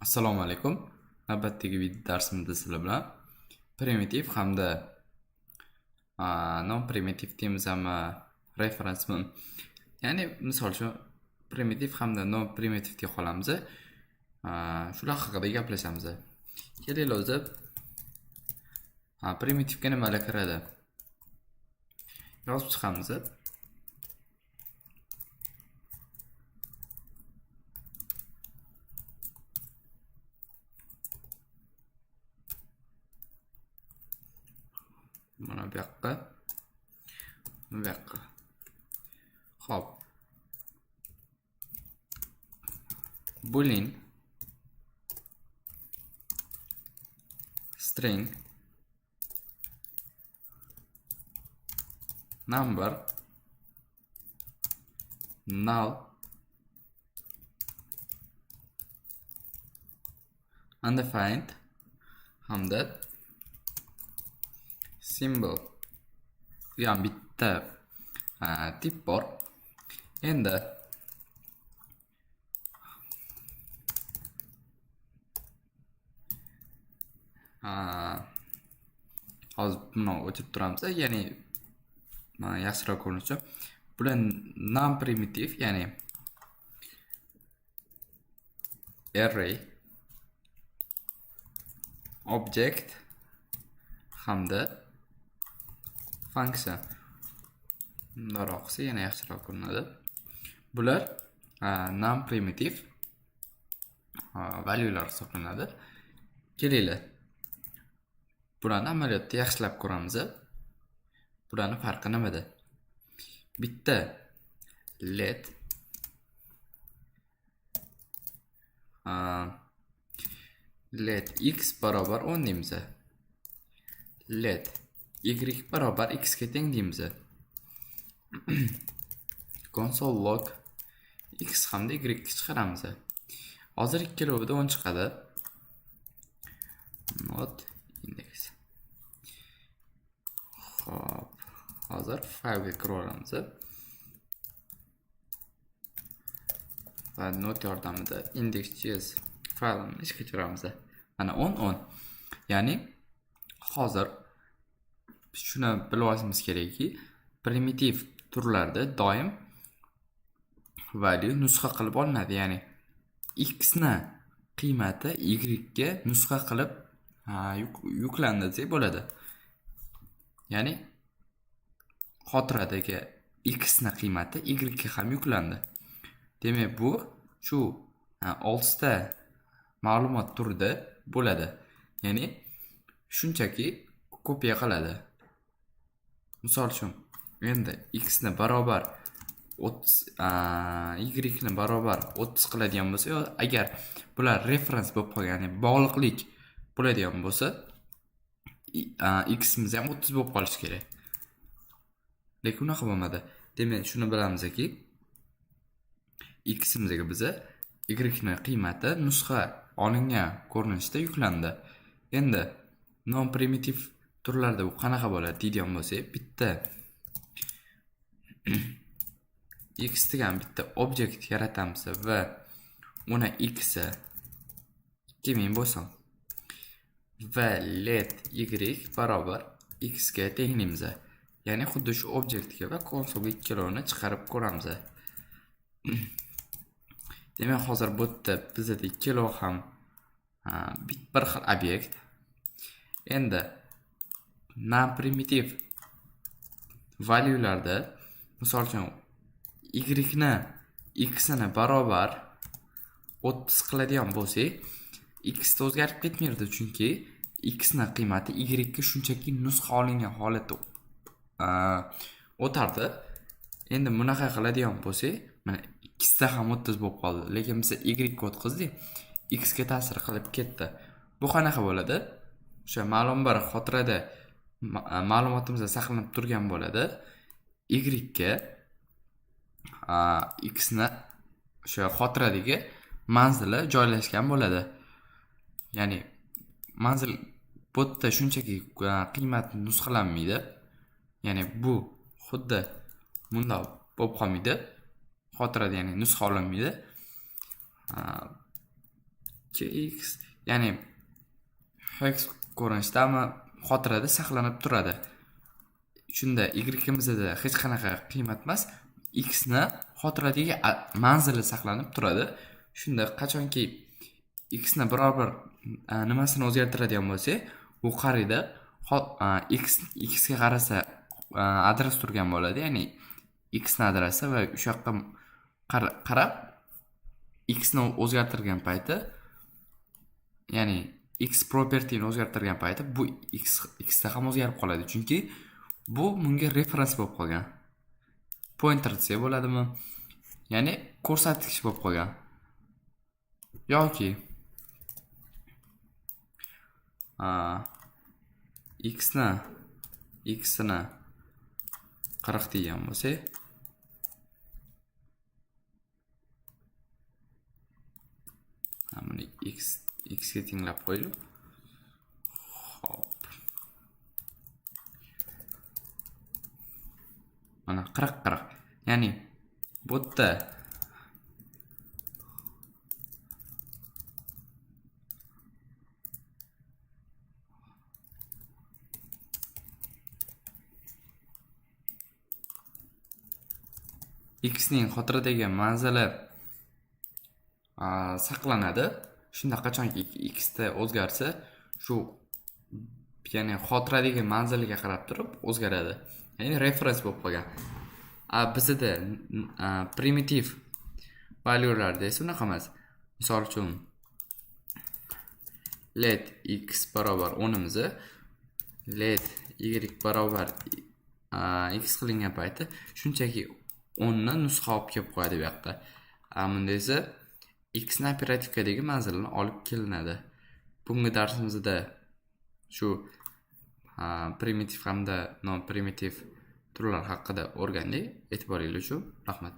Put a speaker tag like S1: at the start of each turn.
S1: Assalomu alaykum. Navbatdagi video darsimizda sizlar bilan primitiv hamda non-primitiv deymiz hamma referensmi. Ya'ni misol uchun primitiv hamda non-primitiv deb qolamiz. Shular haqida gaplashamiz. Kelinglar o'zi primitivga nimalar kiradi? Yozib chiqamiz. Mana bu yoqqa. Xo'p. Boolean string number null undefined hamda symbol. Bu ham bitta tip bor. Endi hozir buni o'chirib turamiz. Ya'ni yaxshiroq ko'rinish uchun bular non primitiv, ya'ni array object hamda function. Bundoq qilsa yana yaxshiroq ko'rinadi. Bular non primitiv valuelar hisoblanadi. Kelinglar, bularni amaliyotda yaxshilab ko'ramiz. Bularning farqi nimada? Bitta let x barobar 10 deymiz. Let y barobar x ga teng deymiz. Console log x hamda y chiqaramiz. Hozir ikkalovida 10 chiqadi. Not index. Xo'p, hozir file ga kirib olamiz. Va not yordamida index.js faylni ishga tushiramiz. Mana 10. Ya'ni hozir shuni bilib olishimiz kerakki, primitiv turlarda doim value nusxa qilib olinadi. Ya'ni x na qiymati y ga nusxa qilib yuklandi desa bo'ladi. Ya'ni xotiradagi x na qiymati y ga ham yuklandi. Demak, bu shu 6 ta ma'lumot turida bo'ladi. Ya'ni shunchaki kopiya qiladi. Misol uchun, endi x ni barobar 30 y ni barobar 30 qiladigan bo'lsa, agar bular referens bo'lib qolgan, ya'ni bog'liqlik bo'ladigan bo'lsa, x imiz ham 30 bo'lib qolishi kerak. Lekin unaqa bo'lmadi. Demak, shuni bilamizki, x imizga biza y ni qiymati nusxa olingan ko'rinishda yuklandi. Endi non primitiv turlarda bu qanaqa bo'ladi deydigan bo'lsak, bitta x degan bitta objekt yaratamiz va uni x 2000 bo'lsin va let y barobar x ga tenglaymiz. Ya'ni xuddi shu obyektga va konsolga ikkalovini chiqarib ko'ramiz. Demak, hozir bu yerda bizda ikkalo ham bir xil obyekt. Endi non primitiv valuelarda misol uchun y ni x ni barobar 30 qiladigan bo'lsak, x da o'zgarib ketmaydi, chunki x ni qiymati y ga shunchaki nusxa olingan holatda o'tardi. Endi bunaqa qiladigan bo'lsak, mana ikkisida ham 30 bo'lib qoldi, lekin biz y ga o'tkazdik, x ga ta'sir qilib ketdi. Bu qanaqa bo'ladi? O'sha ma'lum bir xotirada ma'lumotimizda saqlanib turgan bo'ladi. Y ga x ni o'sha xotiradagi manzili joylashgan bo'ladi. Ya'ni manzil bu yerda shunchaki qiymat nusxalanmaydi. Ya'ni bu xuddi bundoq bo'lib qolmaydi. Xotirada, ya'ni nusxa olinmaydi. 2x, ya'ni hex ko'rinishda, ammo xotirada saqlanib turadi. Shunda y-imizda hech qanaqa qiymat emas, x ni xotiradagi manzili saqlanib turadi. Shunda qachonki x ni biror bir nimasini o'zgartiradigan bo'lsak, u qariydi x ga qarasa adres turgan bo'ladi, ya'ni x ni adresi va o'sha yoqqa qarab x ni o'zgartirgan payti, ya'ni x property ni o'zgartirgan payti bu x da ham o'zgarib qoladi, chunki bu bunga reference bo'lib qolgan. Pointer desa bo'ladimi? Ya'ni ko'rsatkich bo'lib qolgan. Yoki x ni 40 degan bo'lsa, buni x ga tenglab qo'yaylik. Hop. Mana 40. Ya'ni bu yerda x ning xotiradagi manzili saqlanadi. Shunda qachonki x da o'zgarsa, shu ya'ni xotiradagi manziliga qarab turib o'zgaradi. Ya'ni reference bo'lib qolgan. Bizda primitive value'larda esa unaqa emas. Misol uchun let x barobar 10 imizni let y barobar x qilingan payti shunchaki 10 ni nusxa olib kelib qo'yadi bu yoqqa. Bunda esa x ni operativkadagi manzilini olib kelinadi. Bugungi darsimizda shu primitiv hamda non primitiv turlar haqida o'rgandik. E'tiboringiz uchun rahmat.